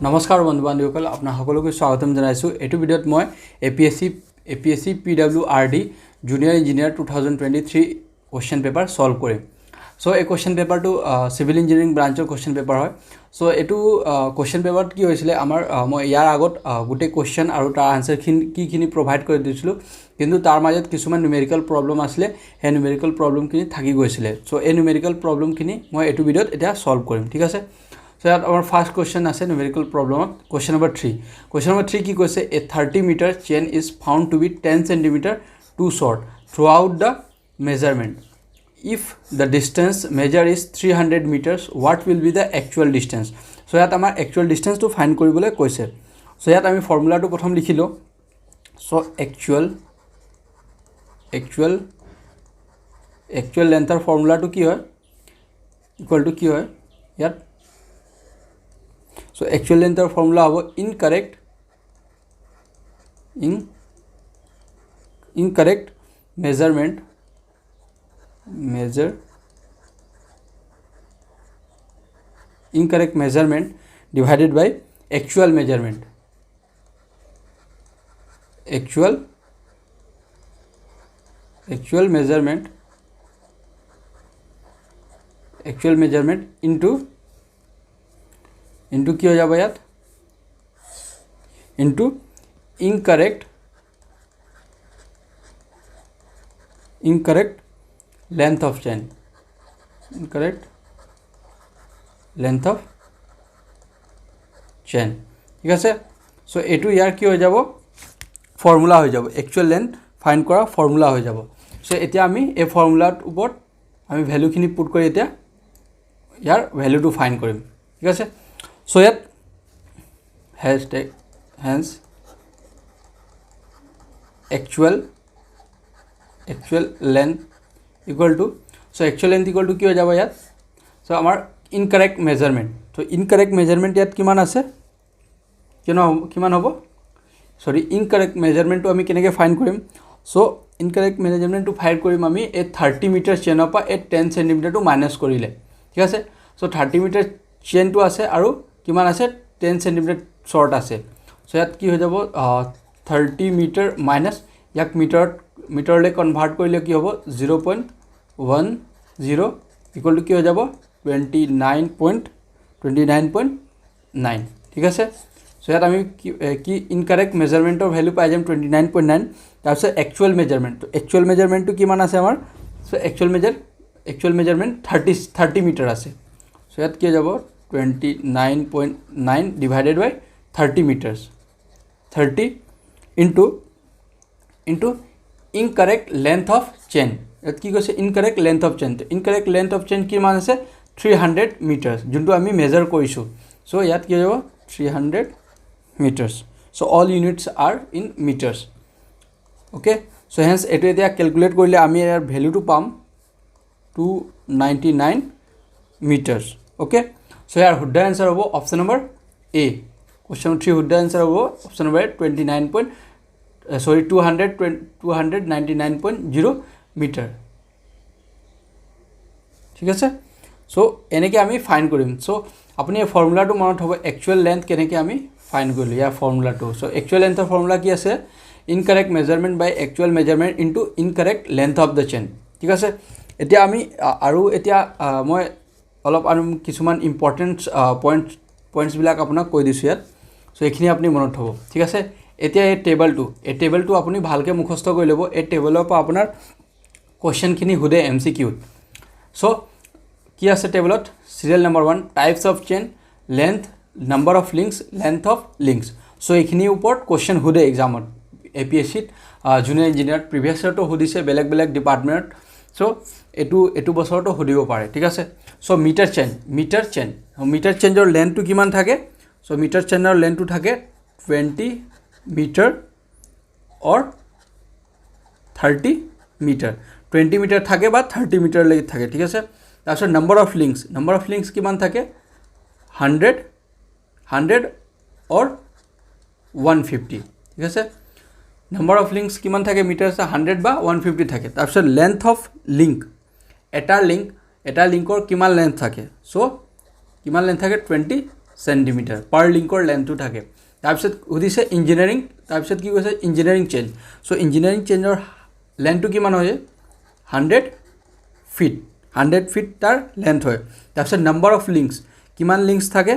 নমস্কাৰ বন্ধু বান্ধৱীসকল আপোনাক সকলোকে স্বাগতম জনাইছো। এইটো ভিডিঅ'ত মই APSC PWRD junior engineer 2023 question paper solve কৰিম। সো এই কোৱেশ্চন পেপাৰটো সিভিল ইঞ্জিনিয়াৰিং ব্ৰাঞ্চৰ কোৱেশ্চন পেপাৰ হয়। সো এইটো কোৱেশ্চন পেপাৰত কি হৈছিলে আমাৰ মই ইয়াৰ আগত গোটেই কোৱেশ্চন আৰু তাৰ আনসাৰ কিখিনি প্ৰভাইড কৰি দিছিলো, কিন্তু তাৰ মাজত কিছুমান নিউমেৰিকেল প্ৰবলেম আছিলে। সেই নিউমেৰিকেল প্ৰবলেমখিনি থাকি গৈছিলে। সো এই নিউমেৰিকেল প্ৰবলেমখিনি মই এইটো ভিডিঅ'ত এতিয়া সলভ কৰিম, ঠিক আছে। So that our first question is a numerical problem. Question number 3. Question number 3 ki koise a 30-meter chain is found to be 10 cm too short throughout the measurement. If the distance measured is 300 meters, what will be the actual distance? So that amar actual distance to find koribole koise. So that ami formula to prothom likhilo. So actual length or formula to ki hoy equal to ki hoy yat. So actual length or formula hobo incorrect measurement divided by actual measurement. Actual measurement into কি হৈ যাব ইয়াত into incorrect length of chain, ঠিক আছে। So এটু ইয়াৰ কি হৈ যাব ফৰ্মুলা হৈ যাব, একচুয়াল লেন্থ ফাইন্ড কৰা ফৰ্মুলা হৈ যাব। সো এতিয়া আমি এই ফৰ্মুলাৰ ওপৰত আমি ভ্যালুখিনি পুট কৰি এতিয়া ইয়াৰ ভ্যালুটো ফাইন্ড কৰিম, ঠিক আছে। So yet hence actual length equal to, so actual length equal to কি হৈ যাব ইয়াত, so আমাৰ incorrect measurement, so incorrect measurement ইয়াত কিমান আছে কিমান হ'ব সৰি incorrect measurement টো আমি কেনেকৈ ফাইন্ড কৰিম। so incorrect measurement টো ফাইন্ড কৰিম আমি এই 30 মিটাৰ চেইনৰ পৰা এই 10 সেন্টিমিটাৰ টো মাইনাস কৰিলে, ঠিক আছে। so 30 মিটাৰ চেইন টো আছে আৰু কিমান আছে 10 সেন্টিমিটাৰ শৰ্ট আছে। সো ইয়াত কি হৈ যাব 30 মিটাৰ মাইনাস ইয়াক মিটাৰলৈ কনভাৰ্ট কৰিলে কি হ'ব 0.10 ইকুৱেল টু কি হৈ যাব 29.9, ঠিক আছে। সো ইয়াত আমি কি ইনকাৰেক্ট মেজাৰমেণ্টৰ ভ্যালু পাই যাম 29.9। তাৰপিছত একচুৱেল মেজাৰমেণ্ট, একচুৱেল মেজাৰমেণ্টটো কিমান আছে আমাৰ, সো একচুৱেল মেজাৰমেণ্ট 30 মিটাৰ আছে। সো ইয়াত কি হৈ যাব 29.9 divided by 30 meters, 30 into incorrect length of chain. ইয়াত কি কৈছে incorrect length of chain, incorrect length of chain কিমান আছে 300 meters যোনটো আমি মেজাৰ কৰিছো। সো ইয়াত কি হ'ব 300 meters. So all units are in meters, okay. So hence এটো এতিয়া ক্যালকুলেট কৰিলে আমি ইয়াৰ ভ্যালুটো পাম 299 meters, okay. So here would the answer of option number A. Question 3 would the answer of option number 299.0 meter, ঠিক আছে। সো এনেকৈ আমি find কৰিম। সো আপুনি এই ফৰ্মুলাটো মনত হ'ব একচুৱেল লেন্থ কেনেকৈ আমি ফাইন্ড কৰিলোঁ ইয়াৰ ফৰ্মুলাটো। সো একচুৱেল লেন্থৰ ফৰ্মুলা কি আছে incorrect measurement by actual measurement into incorrect length of the chain, ঠিক আছে। এতিয়া আমি আৰু এতিয়া মই অলপ আৰু কিছুমান ইম্পৰ্টেণ্ট পইণ্টছবিলাক আপোনাক কৈ দিছোঁ ইয়াত। সো এইখিনি আপুনি মনত হ'ব, ঠিক আছে। এতিয়া এই টেবলটো আপুনি ভালকৈ মুখস্থ কৰি ল'ব। এই টেবলৰ পৰা আপোনাৰ কুৱেশ্যনখিনি সোধে MCQত। সো কি আছে টেবলত serial number 1 types of chain, length, number of links, length of links. So এইখিনিৰ ওপৰত কুৱেশ্যন সোধে এক্সামত APSCত জুনিয়ৰ ইঞ্জিনিয়াৰত প্ৰিভিয়াছ ইয়াৰতো সুধিছে বেলেগ ডিপাৰ্টমেণ্টত। সো এইটো বছৰতো সুধিব পাৰে, ঠিক আছে। সো মিটাৰ চেঞ্জৰ লেন্থটো কিমান থাকে, সো মিটাৰ চেঞ্জৰ লেন্থটো থাকে 20 মিটাৰ অৰ 30 মিটাৰ, 20 মিটাৰ থাকে বা 30 মিটাৰলৈকে থাকে, ঠিক আছে। তাৰপিছত নাম্বাৰ অফ লিংকছ কিমান থাকে 100 অৰ 150, ঠিক আছে। নাম্বাৰ অফ লিংকছ কিমান থাকে মিটাৰ 100 বা 150 থাকে। তাৰপিছত লেন্থ অফ লিংক, এটা লিংকৰ কিমান লেন্থ থাকে, সো কিমান লেন্থ থাকে 20 সেণ্টিমিটাৰ পাৰ লিংকৰ লেন্থটো থাকে তাৰপিছত সুধিছে ইঞ্জিনিয়াৰিং তাৰপিছত কি কৈছে ইঞ্জিনিয়াৰিং চেইন চ' ইঞ্জিনিয়াৰিং চেইনৰ লেন্থটো কিমান হয় 100 ফিট 100 ফিট তাৰ লেন্থ হয় তাৰপিছত নাম্বাৰ অফ লিংকছ কিমান লিংকছ থাকে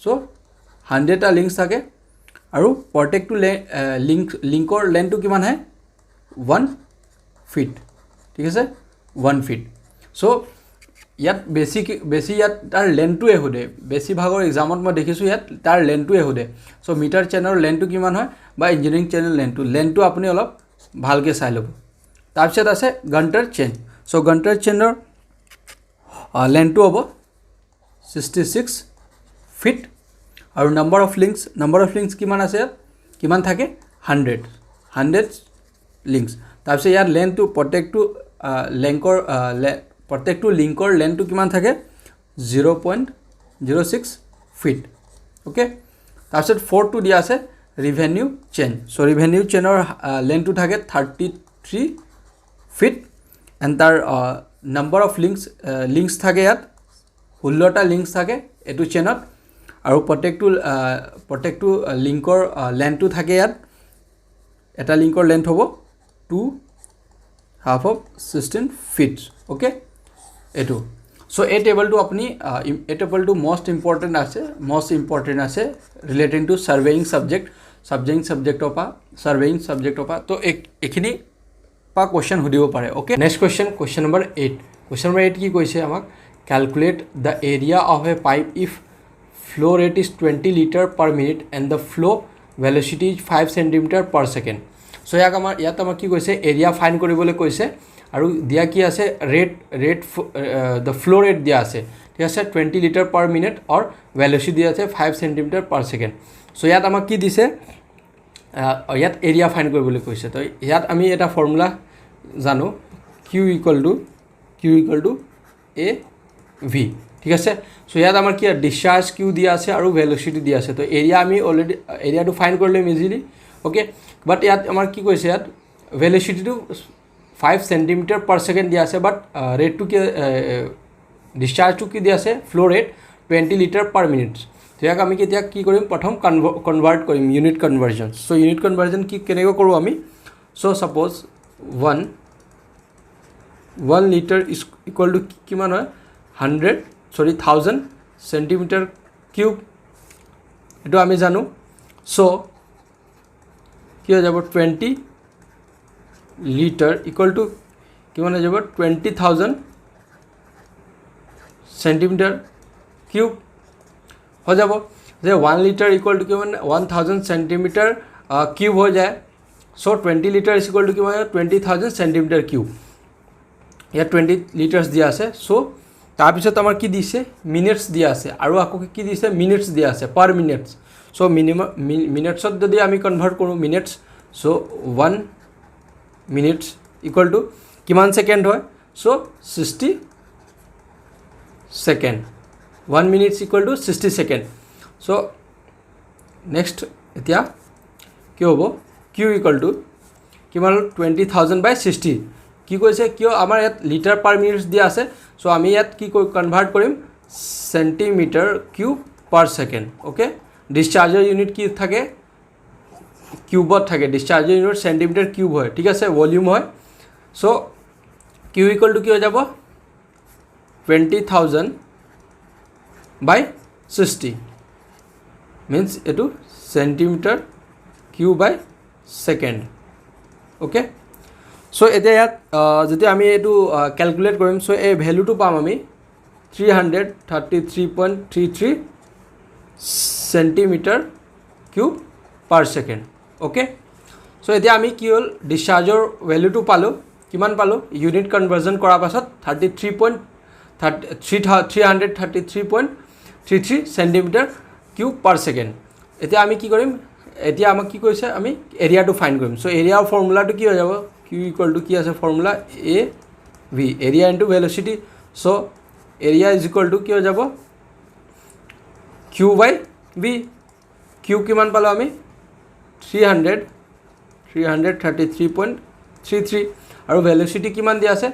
চ' 100টা লিংকছ থাকে আৰু প্ৰত্যেকটো লিংকৰ লেন্থটো কিমান হয় 1 ফিট ঠিক আছে 1 ফিট চ' ইয়াত বেছি ইয়াত তাৰ লেন্থটোৱে সোধে বেছিভাগৰ এক্সামত মই দেখিছোঁ ইয়াত তাৰ লেন্থটোৱে সোধে চ' মিটাৰ চেইনৰ লেন্থটো কিমান হয় বা ইঞ্জিনিয়াৰিং চেইনৰ লেন্থটো আপুনি অলপ ভালকৈ চাই ল'ব তাৰপিছত আছে গণ্টাৰ চেইন চ' গণ্টাৰ চেইনৰ লেন্থটো হ'ব 66 ফিট আৰু নাম্বাৰ অফ লিংকছ কিমান আছে ইয়াত কিমান থাকে 100 লিংকছ তাৰপিছত ইয়াত লেন্থটো প্ৰত্যেকটো লিংকৰ লেন্থটো কিমান থাকে 0.06 ফিট অ'কে তাৰপিছত ফ'ৰ্থটো দিয়া আছে ৰিভেনিউ চেইন চ' ৰিভেনিউ চেইনৰ লেন্থটো থাকে 33 ফিট এণ্ড তাৰ নাম্বাৰ অফ লিংকছ থাকে ইয়াত 16টা লিংকছ থাকে এইটো চেইনত আৰু প্ৰত্যেকটো লিংকৰ লেন্থটো থাকে ইয়াত এটা লিংকৰ লেন্থ হ'ব 2.5 of 16 ফিট অ'কে এইটো চ' এই টেবলটো আপুনি এই টেবলটো মষ্ট ইম্পৰ্টেণ্ট আছে ৰিলেটিং টু ছাৰ্ভেয়িং ছাবজেক্টৰ পৰা তো এইখিনি পৰা কুৱেশ্যন সুধিব পাৰে অ'কে নেক্সট কুৱেশ্যন নম্বৰ 8 কি কৈছে আমাক calculate the area of a pipe if flow rate is 20 liter per minute and the flow velocity is 5 centimeter per second so ইয়াত আমাক কি কৈছে এৰিয়া ফাইন কৰিবলৈ কৈছে আৰু দিয়া কি আছে the flow rate দিয়া আছে ঠিক আছে 20 liter per minute or velocity দিয়া আছে 5 centimeter per second so ইয়াত আমাক কি দিছে ইয়াত এৰিয়া ফাইন কৰিবলৈ কৈছে তো ইয়াত আমি এটা ফৰ্মুলা জানো q equal to a v ঠিক আছে চ' ইয়াত আমাৰ কি ডিসচাৰ্জ কিউ দিয়া আছে আৰু ভেলোচিটি দিয়া আছে তো এৰিয়া আমি অলৰেডি এৰিয়াটো ফাইন কৰি ল'ম ইজিলি অ'কে বাট ইয়াত আমাৰ কি কৈছে ইয়াত ভেলোচিটিটো 5 centimeter per second দিয়া আছে বাট ৰেটটো কি ডিসচাৰ্জটো কি দিয়া আছে flow rate 20 liter per minute তো ইয়াক আমি কেতিয়া কি কৰিম প্ৰথম কনভাৰ্ট কৰিম ইউনিট কনভাৰ্জন চ' ইউনিট কনভাৰ্জন কি কেনেকৈ কৰোঁ আমি চ' suppose 1 liter is equal to কিমান হয় 1000 centimeter cube এইটো আমি জানো চ' কি হৈ যাব 20 liter equal to কিমান হৈ যাব 20,000 centimeter cube হৈ যাব যে 1 liter equal to কিমান 1000 centimeter cube হৈ যায় চ' 20 liter is equal to কিমান 20,000 centimeter cube ইয়াত 20 liters দিয়া আছে চ' তাৰপিছত আমাৰ কি দিছে মিনিটছ দিয়া আছে আৰু আকৌ কি দিছে মিনিটছ দিয়া আছে পাৰ মিনিটছ চ' মিনিটছত যদি আমি কনভাৰ্ট কৰোঁ minutes so' 1 minutes equal to কিমান ছেকেণ্ড হয় চ' 60 second 1 minutes equal to 60 second so' next এতিয়া কি হ'ব কিউ ইকুৱেল টু কিমান 20,000/60 কি কৈছে কিয় আমাৰ ইয়াত লিটাৰ পাৰ মিনিটছ দিয়া আছে চ' আমি ইয়াত কি কনভাৰ্ট কৰিম centimetre cube per second okay ডিসচাৰ্জৰ ইউনিট কি থাকে কিউবত থাকে ডিসচাৰ্জৰ ইউনিট চেণ্টিমিটাৰ কিউব হয় ঠিক আছে ভলিউম হয় চ' কিউ ইকুৱেল টু কি হৈ যাব 20,000/60 মিনছ এইটো চেণ্টিমিটাৰ কিউব বাই ছেকেণ্ড অ'কে চ' এতিয়া ইয়াত যেতিয়া আমি এইটো কেলকুলেট কৰিম চ' এই ভেলুটো পাম আমি 333.33 centimetre cube per second okay so' এতিয়া আমি কি হ'ল ডিসচাৰ্জৰ ভেলুটো পালোঁ কিমান পালোঁ ইউনিট কনভাৰ্জন কৰাৰ পাছত 333.33 চেণ্টিমিটাৰ কিউব পাৰ ছেকেণ্ড এতিয়া আমি কি কৰিম এতিয়া আমাক কি কৈছে আমি এৰিয়াটো ফাইন কৰিম চ' এৰিয়াৰ ফৰ্মুলাটো কি হৈ যাব কিউ ইকুৱেল টু কি আছে formula A V area into velocity so' area is equal to কি হৈ যাব কিউ বাই ভি কিউ কিমান পালোঁ আমি 333.33 আৰু ভেলোচিটি কিমান দিয়া আছে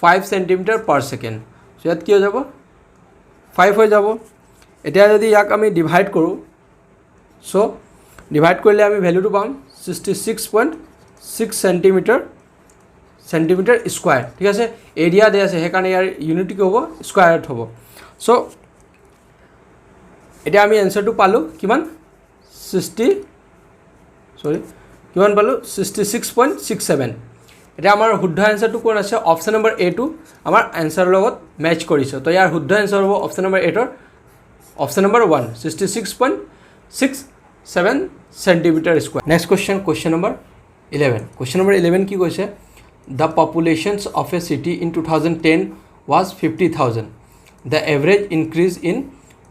5 centimeter per second চ' ইয়াত কি হৈ যাব 5 হৈ যাব এতিয়া যদি ইয়াক আমি ডিভাইড কৰোঁ সো ডিভাইড কৰিলে আমি ভ্যালুটো পাম 66.6 সেন্টিমিটাৰ স্কয়াৰ ঠিক আছে এৰিয়া দে আছে সেই কাৰণে ইয়াৰ ইউনিট কি হ'ব স্কয়াৰত হ'ব সো এতিয়া আমি এনসাৰটো পালো কিমান 66.67 এটা আমাৰ শুদ্ধ এনসাৰটো কোন আছে অপশন নম্বৰ এ টো আমাৰ এনসাৰৰ লগত ম্যাচ কৰিছে তো ইয়াৰ শুদ্ধ এনসাৰ হ'ব অপশন নম্বৰ 8 ৰ option number 1 66.67 centimetre square next question number 11 question number 11 কি কৈছে the populations of a city in 2010 was 50,000 the average increase in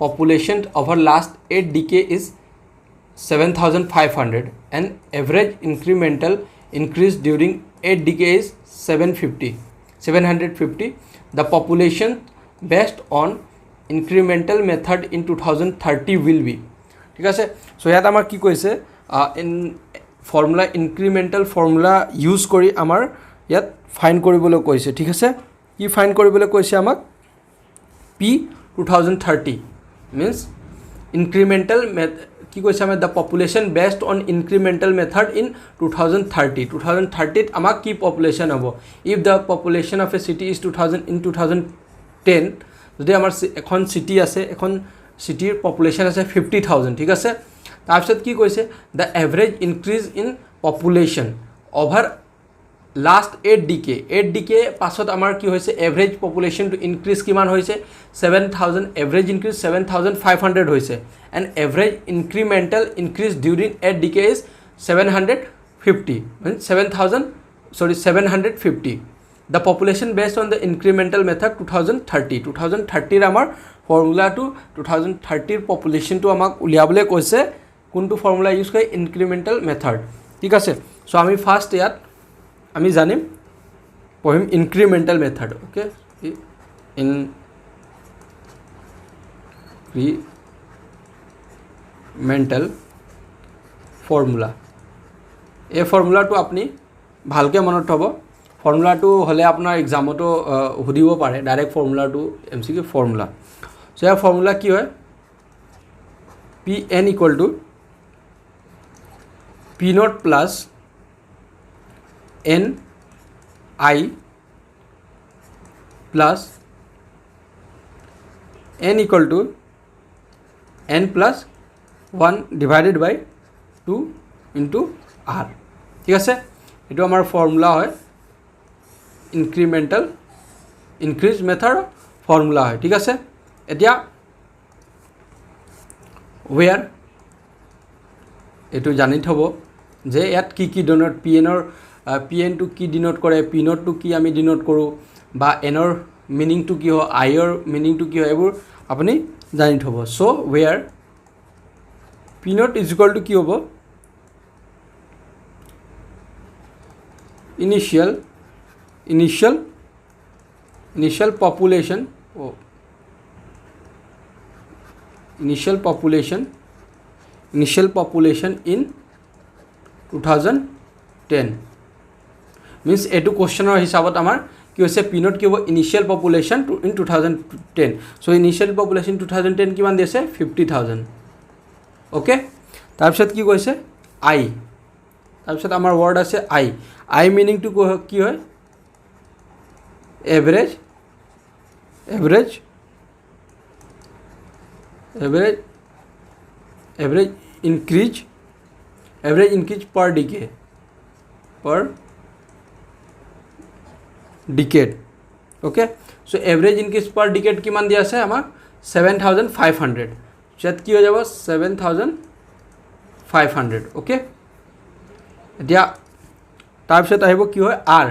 population over last 8 decades is 7,500 and average incremental increase during 8 decades is 750 the population based on incremental method in 2030 will be ঠিক আছে so ইয়াত আমাৰ কি কৈছে in formula ইনক্ৰিমেন্টাল formula use কৰি আমাৰ ইয়াত fine কৰিবলৈ কৈছে ঠিক আছে কি ফাইন কৰিবলৈ কৈছে আমাক p 2030 means incremental কি কৈছে আমাৰ the population based on incremental method in 2030 আমাক কি population হ'ব if the population of a city is 2000 in 2010 যদি আমাৰ এখন সিটি আছে এখন সিটিৰ পপুলেশন আছে 50,000 ঠিক আছে তাৰপিছত কি কৈছে the average increase in population over last 8 decade পাছত আমাৰ কি হৈছে এভাৰেজ পপুলেশন টু ইনক্ৰিজ কিমান হৈছে 7,000 এভাৰেজ ইনক্ৰিজ 7,500 হৈছে and average incremental increase during 8 decades 750 means 750 the population based on the incremental method 2030 আমাৰ ফৰ্মুলা টু 2030 পপুলেশন টু আমাক উলিয়াবলৈ কৈছে কোনটো ফৰ্মুলা ইউজ কৰি ইনক্ৰিমেন্টাল মেথড ঠিক আছে সো আমি ফাৰ্স্ট ইয়াত আমি জানিম পঢ়িম ইনক্ৰিমেন্টাল মেথড ওকে ইনক্ৰিমেন্টাল ফৰ্মুলা এই ফৰ্মুলাটো আপুনি ভালকে মনত থব ফৰ্মুলাটো হলে আপোনাৰ এক্সামটো সুধিব পাৰে ডাইৰেক্ট ফৰ্মুলাটো এমসিকিউ ফৰ্মুলা সো এই ফৰ্মুলা কি হয় pn equal to p naught plus n I plus n equal to n plus 1 divided by 2 into r ঠিক আছে এটো আমাৰ ফৰ্মুলা হয় ইনক্ৰিমেন্টাল ইনক্ৰিজ মেথড ফৰ্মুলা হয় ঠিক আছে এতিয়া where এটো জানি থব যে ইয়াত কি কি ডিনোট pn টু কি ডিনোট কৰে p নট টু কি আমি ডিনোট কৰো বা n ৰ মিনিং টু কি হয় i ৰ মিনিং টু কি হয় এবোৰ আপুনি জানি থব so where p not is equal to কি হ'ব initial population in 2010 means etu questioner hisabot amar ki hoise p not ki hobo initial population in 2010 so initial population 2010 kiman dise 50,000 okay tar pisot ki koise I tar pisot amar word ase I meaning to ki hoy average increase per decade okay so average increase per decade kiman dia ase amar 7,500 chat ki ho jabo 7,500 okay etia tar pisot ahibo ki hoy r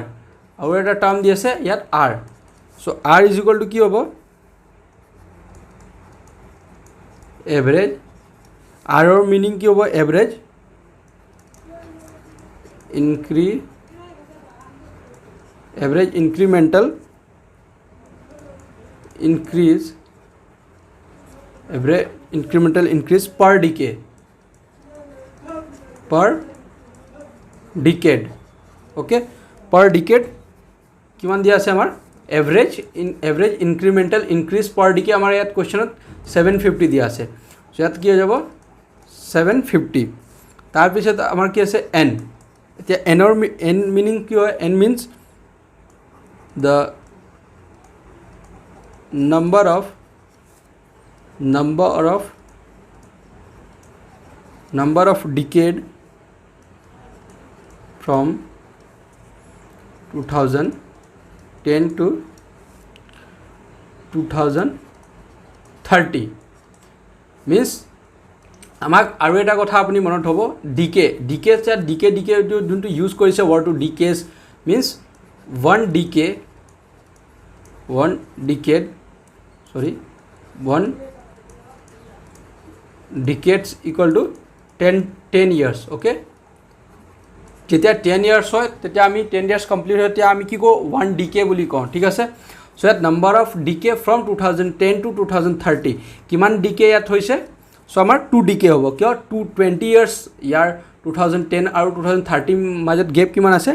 aru eta term di ase yat r so r is equal to ki hobo average r or meaning ki hobo average incremental increase per decade okay per decade কিমান দিয়া আছে আমাৰ average ইনক্ৰিমেণ্টেল increase পাৰ decay আমাৰ ইয়াত কুৱেশ্যনত 750 দিয়া আছে চ' ইয়াত কি হৈ যাব 750 তাৰপিছত আমাৰ কি আছে n এতিয়া এনৰ n মিনিং কি হয় n means the number of decade from 2010 to 2030 means আমাক আৰু এটা কথা আপুনি মনত হ'ব ডিকে যোনটো ইউজ কৰিছে ৱৰ্ডটো decades means one decades equal to 10 years okay যেতিয়া 10 years হয় তেতিয়া আমি 10 years complete হয় তেতিয়া আমি কি কওঁ 1 decade বুলি কওঁ ঠিক আছে সো ইয়াত number of decade from 2010 to 2030 কিমান ডিকে ইয়াত হৈছে সো আমাৰ 2 ডিকে হ'ব কিয় 20 years ইয়াৰ 2010 আৰু 2030 মাজত গেপ কিমান আছে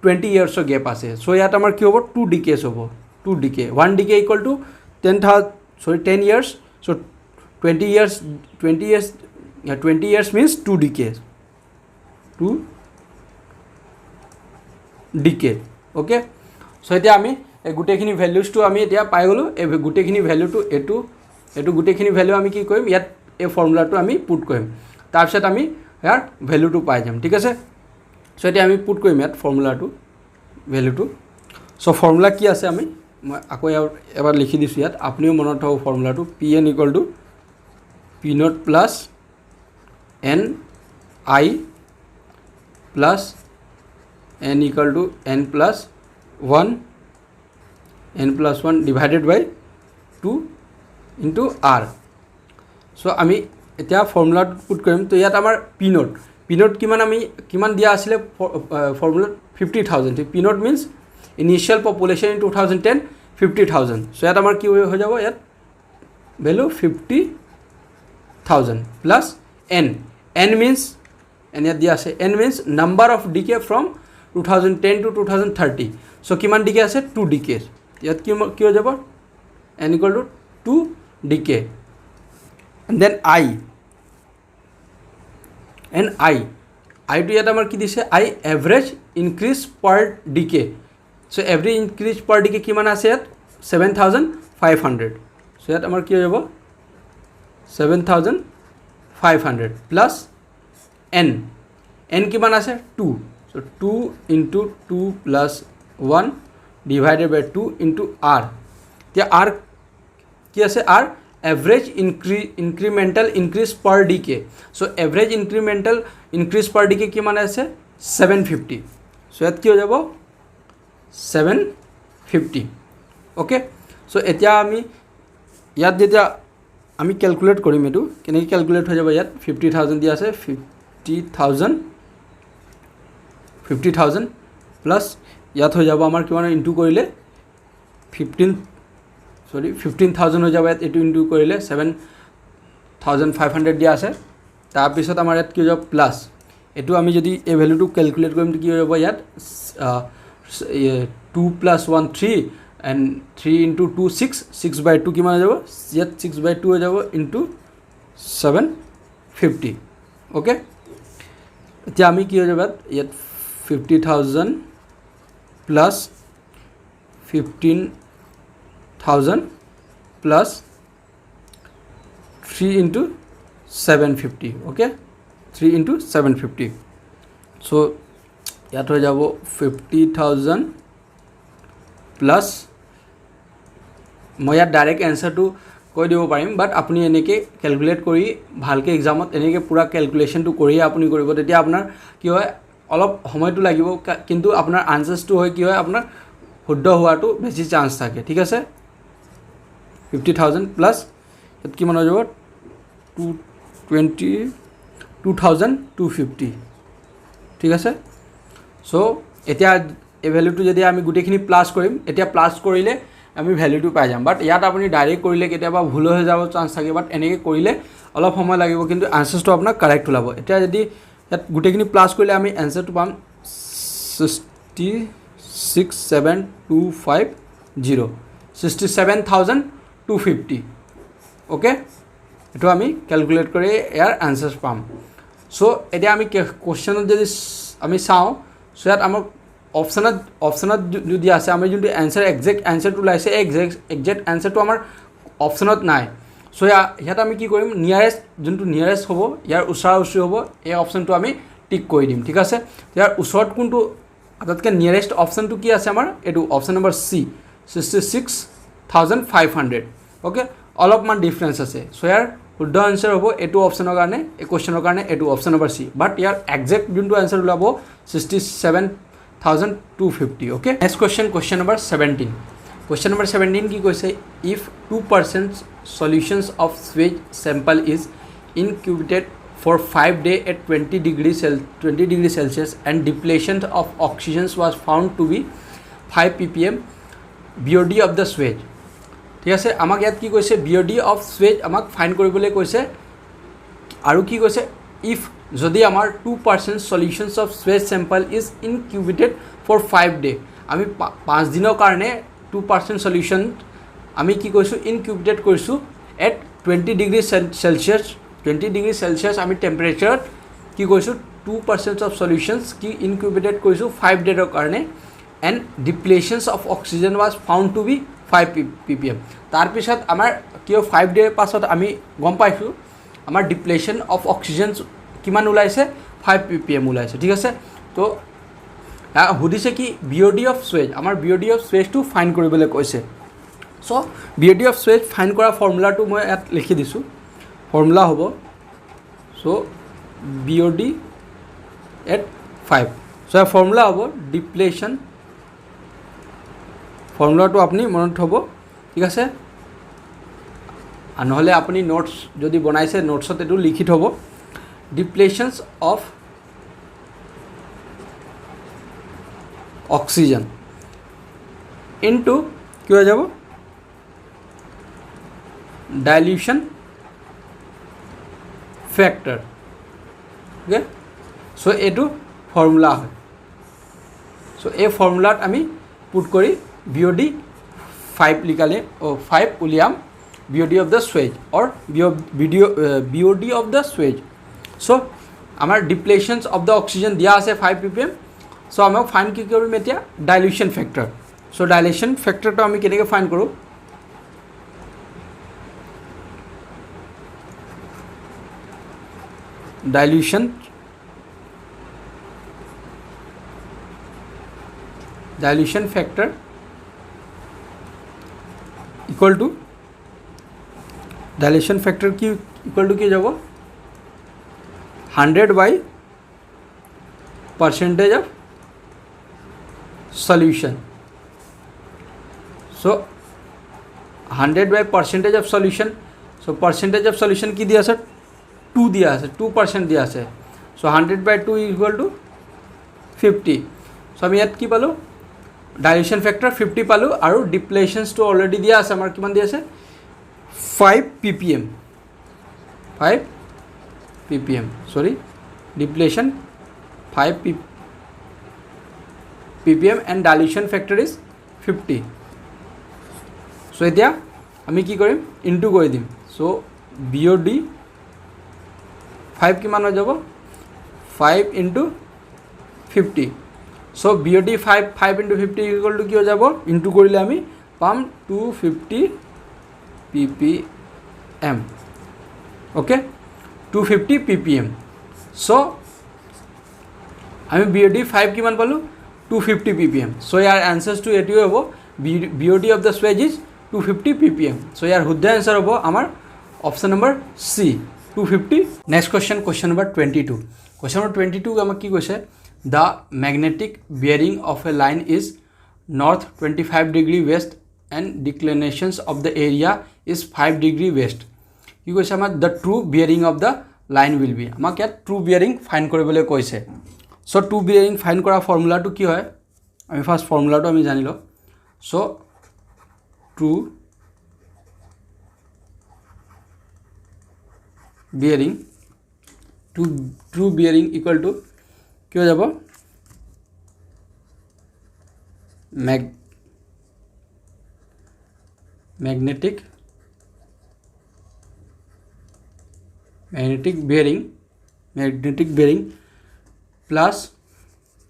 20 years গেপ আছে সো ইয়াত আমাৰ কি হ'ব 2 ডিকেজ হ'ব 2 decade 1 decade equal to 10 years so 20 years means 2 decades 2 decade okay so এতিয়া আমি এই গুটেখিনি ভ্যালুজ টু আমি এতিয়া পাই গলো এই গুটেখিনি ভ্যালু টু এটো গুটেখিনি ভ্যালু আমি কি কৰিম ইয়াত এই ফৰ্মুলাটো আমি পুট কৰিম তাৰ পিছত আমি ইয়াৰ ভ্যালুটো পাই যাম ঠিক আছে সো এতিয়া আমি পুট কৰিম ইয়াত ফৰ্মুলাটো ভ্যালুটো সো ফৰ্মুলা কি আছে আমি মই আকৌ এবাৰ লিখি দিছোঁ ইয়াত আপুনিও মনত থব ফৰ্মুলাটো pn equal to p nought plus n I plus n equal to n plus 1 divided by 2 into r so আমি এতিয়া ফৰ্মুলাটো পুট কৰিম তো ইয়াত আমাৰ p নট কিমান দিয়া আছিলে ফৰ্মুলাত 50000 p not means initial population in 2010 50,000 so ইয়াত আমাৰ কি হৈ যাব ইয়াত value 50,000 plus n means n ইয়াত দিয়া আছে n means number of decade from 2010 to 2030 so কিমান ডিকে আছে 2 ডিকে ইয়াত কি হৈ যাব n equal to 2 decade and then I to ইয়াত আমাৰ কি দিছে I average increase per decade so every increase per decade কিমান আছে ইয়াত 7500 so ইয়াত আমাৰ কি হৈ যাব 7500 plus n কিমান আছে 2 so 2 into 2 plus 1 divided by 2 into r এতিয়া r কি আছে r average incremental increase per decade so average incremental increase per decade কিমান আছে 750 so ইয়াত কি হৈ যাব 750 okay so এতিয়া আমি ইয়াত যেতিয়া আমি ক্যালকুলেট কৰিম এটো কেনেকৈ ক্যালকুলেট হৈ যাব ইয়াত 50000 দিয়া আছে 50000 প্লাস ইয়াত হৈ যাব আমাৰ কিমান ইনটু কৰিলে 15000 হৈ যাব ইয়াত এটো ইনটু কৰিলে 7500 দিয়া আছে তাৰ পিছত আমাৰ ইয়াত কি হৈ যাব প্লাস এটো আমি যদি এই ভ্যালুটো ক্যালকুলেট কৰিম কি হৈ যাব ইয়াত 2 plus 1 3 and 3 into 2 6 by 2 কিমান হৈ যাব ইয়াত 6 by 2 হৈ যাব into 750 okay এতিয়া আমি কি হৈ যাব ইয়াত 50000 plus 15000 plus 3 into 750 okay 3 into 750 so ইয়াত হৈ যাব 50000 প্লাস মই ইয়াত ডাইৰেক্ট এনসাৰটো কৈ দিব পাৰিম বাট আপুনি এনেকৈ ক্যালকুলেট কৰি ভালকৈ এক্সামত এনেকৈ পুৰা ক্যালকুলেশনটো কৰি আপুনি কৰিব তেতিয়া আপোনাৰ কি হয় অলপ সময়টো লাগিব কিন্তু আপোনাৰ আনসাৰটো হয় কি হয় আপোনাৰ শুদ্ধ হোৱাটো বেছি চান্স থাকে ঠিক আছে 50000 প্লাস ইয়াত কিমান হৈ যাব 2250 ঠিক আছে সো এতিয়া এই ভ্যালুটো যদি আমি গুটেখিনি প্লাস কৰিম এতিয়া প্লাস কৰিলে আমি ভ্যালুটো পাই যাম বাট ইয়াত আপুনি ডাইৰেক্ট কৰিলে কেতিয়াবা ভুল হৈ যাব চান্স থাকে বাট এনেকৈ কৰিলে অলপ সময় লাগিব কিন্তু আনসাৰটো আপোনাৰ কাৰেক্ট ওলাব এতিয়া যদি ইয়াত গুটেখিনি প্লাস কৰিলে আমি আনসাৰটো পাম 66725 0 67,250 ओके एटो आमी कैलकुलेट कर यार आंसर पाम सो एटा आमी क्वेश्चन जदि आमी चाওঁ सो यात आमक ऑप्शनत जो दिया আছে आमी जोंटो आंसर एक्जेक्ट आंसर तो लाइसे एक्जेक्ट आंसर तो आमार ऑप्शनत নাই सो यात आमी की करिम नियरेस्ट जोंटो नियरेस्ट होबो यार उसार उसी होबो ए ऑप्शन तो आमी टिक কৰি দিম ঠিক আছে यार उसरत कोनটো आटातके नियरेस्ट ऑप्शन तो की আছে आमार एटो ऑप्शन नंबर सी 66,500 ओके अलपमान डिफरेंस আছে सो यार शुद्ध आंसर हम यू ऑप्शनर कारण क्वेश्चनर कारण यू ऑप्शन नंबर सी बट यार एक्जेक्ट जो आंसर ओलाब 67,250 okay next question number 17 question number 17 की कैसे if 2% solutions of sewage sample is incubated for 5 days at 20 degrees Celsius and depletion of oxygen was found to be 5 ppm BOD of the swage ঠিক আছে আমাক ইয়াত কি কৈছে BOD of swage আমাক find কৰিবলৈ কৈছে আৰু কি কৈছে if যদি আমাৰ 2% solutions of swage sample is incubated for 5 days আমি 5 দিনৰ কাৰণে 2% solution আমি কি কৈছো ইনকিউবেটেড কৰিছো at 20 degrees Celsius 20 degree Celsius आमी टेम्परेचर की कैसो 2% ऑफ सॉल्यूशंस की इनक्यूबेटेड कैसो 5 डेर कारण and depletions of oxygen was found to be 5 ppm तार पिছত आमार कियो 5 डेर पाছত आमी गम पाइसु आमार डिप्लेशन ऑफ ऑक्सीजन किमान उलाइसे 5 ppm उलाइसे ठीक আছে तो हुदिसे कि BOD ऑफ स्वेज आमार BOD of sewage to find কৰিবলৈ কৈছে so BOD of sewage find কৰা फर्मुला तो মই ইয়াত লিখি দিছো फर्मुला हम so BOD at 5 so formula हम डिप्लेशन फर्मुला तो अपनी मन हम ठीक है ना अपनी नोट्स जो बनाइसे नोट्सत ये लिखि थब डिप्लेशंस ऑफ ऑक्सीजन इनटू कि हो जाब dilution factor okay so you formula है सो ये फर्मुलात आमी पुट करी BOD 5 लिखाले 5 उलियाम BOD of the Suez और BOD ऑफ द स्वेज सो आमार डिप्लेशंस ऑफ द ऑक्सीजन दिया आछे 5 ppm सो आमाक फाइंड की करिम एतिया dilution factor so dilution factor तो आमी केनेके फाइंड करूँ dilution factor equal to dilution factor की इक्वल टू कि जब 100 by percentage of solution so 100 by percentage of solution so percentage of solution की दिया सर 2 दिया है 2% दिया है सो 100/2 इक्वल टू 50 सो आम इतना कि पालो डाइल्यूशन फैक्टर 50 पालो और डिप्लेशंस तो अलरेडी दिया है आमार किमान दिया है 5 ppm sorry depletion 5 ppm and dilution factor is 50 सो इतना आमी कि करिम इनटू कर दिम सो BOD 5 किमान हो जाब 5 into 50 so BOD 5 into 50 equal to कि हो जाब इंटू करिले आमी पाम 250 ppm ओके 250 ppm सो आमी BOD 5 किमान पालो 250 ppm सो यार आंसर्स टू एटुए होबो BOD of the sewage is 250 ppm so यार शुद्ध आंसर होबो आमार option number C 250 next question number 22 question number 22 आमाक कि कैसे the magnetic bearing of a line is north 25 degree west and declinations of the area is 5 degree west कि कैसे आमाक the true bearing of the line will be आमाक यात true bearing find কৰিবলৈ কৈছে सो ट्रू बियरिंग फाइंड কৰা फर्मुलाটো কি হয় আমি ফার্স্ট फर्मुलाটো আমি জানি লওঁ so true bearing true bearing equal to कि हो जाब magnetic bearing plus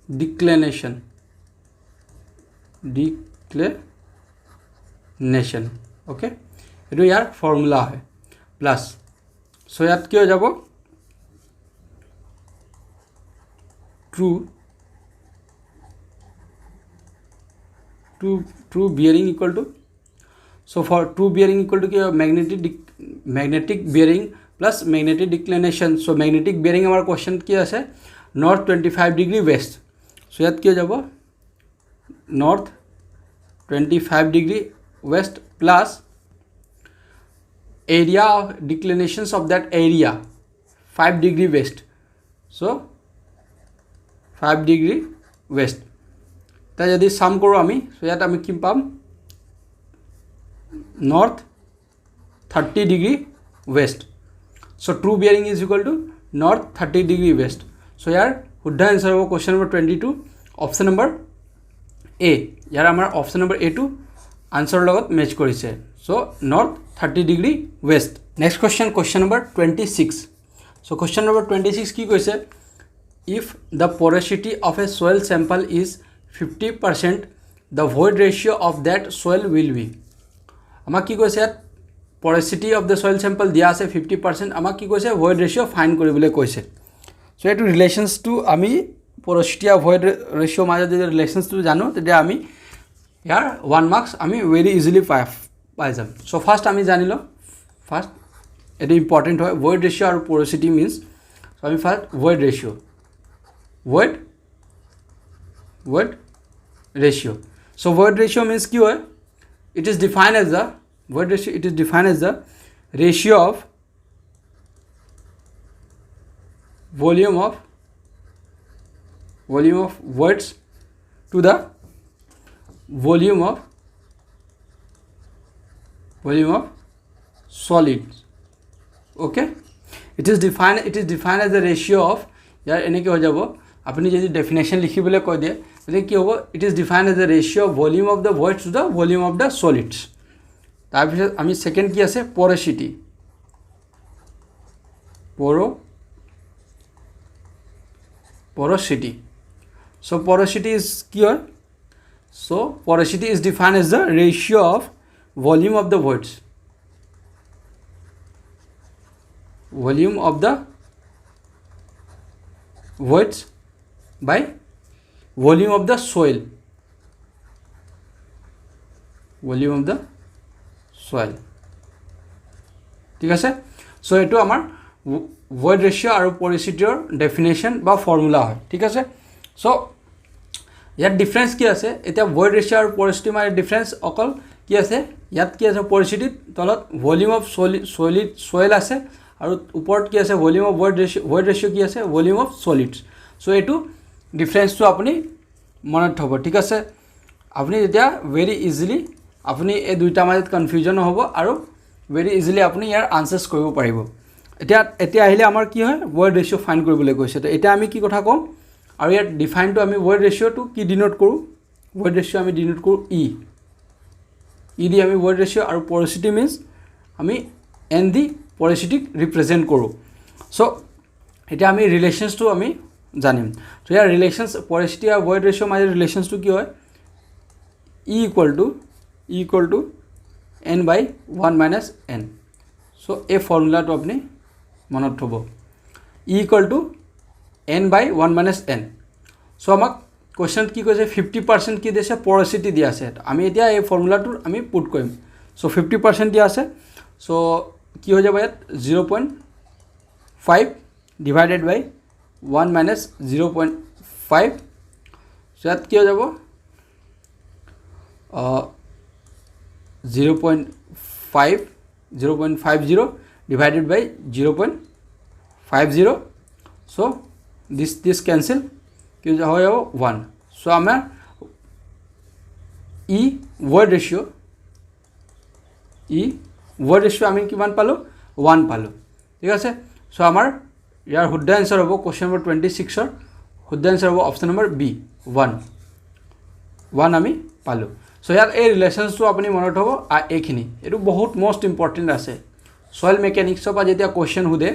declination okay ये यार फॉर्मूला है प्लस सो यात क्या हो जाबो true bearing equal to so for true bearing equal to क्या magnetic bearing plus magnetic declination so magnetic bearing हमारा क्वेश्चन क्या है north 25 degree west so यात क्या हो जाबो north 25 degree west plus area of declinations of that area 5 degree west so 5 degree west ता यदि साम करो आमी सो यात आमी कि palm north 30 degree west so true bearing is equal to north 30 degree west so यार शुद्ध आंसर हो question number 22 option number A यार आमार ऑप्शन नंबर ए टू आंसर लगत मैच करिसे so north 30 degree west next question number 26 so question number 26 की কৈছে if the porosity of a soil sample is 50% the void ratio of that soil will be আমাক কি কৈছে porosity of the soil sample দিয়া আছে 50% আমাক কি কৈছে void ratio ফাইন কৰিবলৈ কৈছে সো এটো ৰিলেশনস টু আমি पोरोसिटी ऑफ void ratio মাজত যদি ৰিলেশনস টু জানো তেতিয়া আমি यार 1 मार्क्स आमी वेरी इजिली पाई जाम सो फार्स्ट आमी जानि लो फार्स्ट एट इम्पर्टेन्ट है void ratio और porosity मीन्स सो आमी first void ratio so void ratio means कि है it is defined as the void ratio it is defined as the ratio of volume of voids to the volume of solids okay it is defined as the ratio of यार एने के हो जाबो अपनी यदि definition लिखिबले कय दिए ते कि होबो it is defined as the ratio of volume of the voids to the volume of the solids तार पिছত आमी सेकेंड की আছে porosity so porosity is কি হয় so porosity is defined as the ratio of volume of the voids by volume of the soil ঠিক আছে so এটো আমার void ratio और porosity definition বা ফর্মুলা হয় ঠিক আছে সো यार डिफरेंस कि आसे एटा void ratio और porosity मार डिफरेंस अकल कि आसे यात कि आसे porosity Talat volume of soil आसे और ऊपर कि आसे वॉल्यूम ऑफ void ratio कि आसे वॉल्यूम ऑफ सॉलिड्स सो एटू डिफरेंस तो अपनी मनत हबो ठीक आसे अपनी जेटा वेरी इजिली अपनी ए दुइटा माजत कन्फ्यूजन हबो और वेरी इजिली अपनी यार आन्सार्स करिब पारिबो एटा आहिले आमार कि হয় void ratio फाइंड কৰিবলৈ কৈছে তো এটা আমি কি কথা কম और यार डिफाइन तो आम void ratio तो कि डिनोट करूँ void ratio आम डिनोट करूँ इ दी आम void ratio और porosity मीन्स आम एन दी porosity रिप्रेजेंट करूँ सो इतना आम रिलेशन्स तो आम जानिम तो यार रिलेशन्स porosity और void ratio माजे रिलेशन्स तो कि e equal to n by 1 minus n so ए फर्मुला तो अपनी मनत थब e equal to n by 1 minus n so आमक क्वेश्चन की कैसे 50% की दिसे porosity दिया আছে आमी एतिया ए फर्मुलाটো आमी पुट কৰিম सो 50% दिया আছে सो কি হৈ যাব ইয়াত 0.5 डिवाइडेड बाय 1 minus 0.5 सो यात কি হৈ যাব 0.50 divided by 0.50 so this cancel कि हो जाओ 1 सो आमार इ void ratio आमी किमान पालो 1 पालो ठीक है सो आमार यार शुद्ध आंसर हम क्वेश्चन नंबर 26 शुद्ध आंसर हम ऑप्शन नंबर बी 1 आमी पालो সো ইয়াত এই ৰিলেশ্যনছটো আপুনি মনত হ'ব এইখিনি এইটো বহুত মষ্ট ইম্পৰ্টেণ্ট আছে সয়েল মেকানিক্সৰ পৰা যেতিয়া কুৱেশ্যন সোধে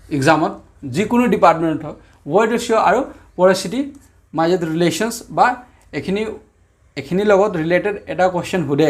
এক্সামত যিকোনো ডিপাৰ্টমেণ্টত হওক ৱৰ্ড ৰেচিঅ' আৰু প'ৰাচিটিৰ মাজত ৰিলেশ্যনছ বা এইখিনিৰ লগত ৰিলেটেড এটা কুৱেশ্যন সোধে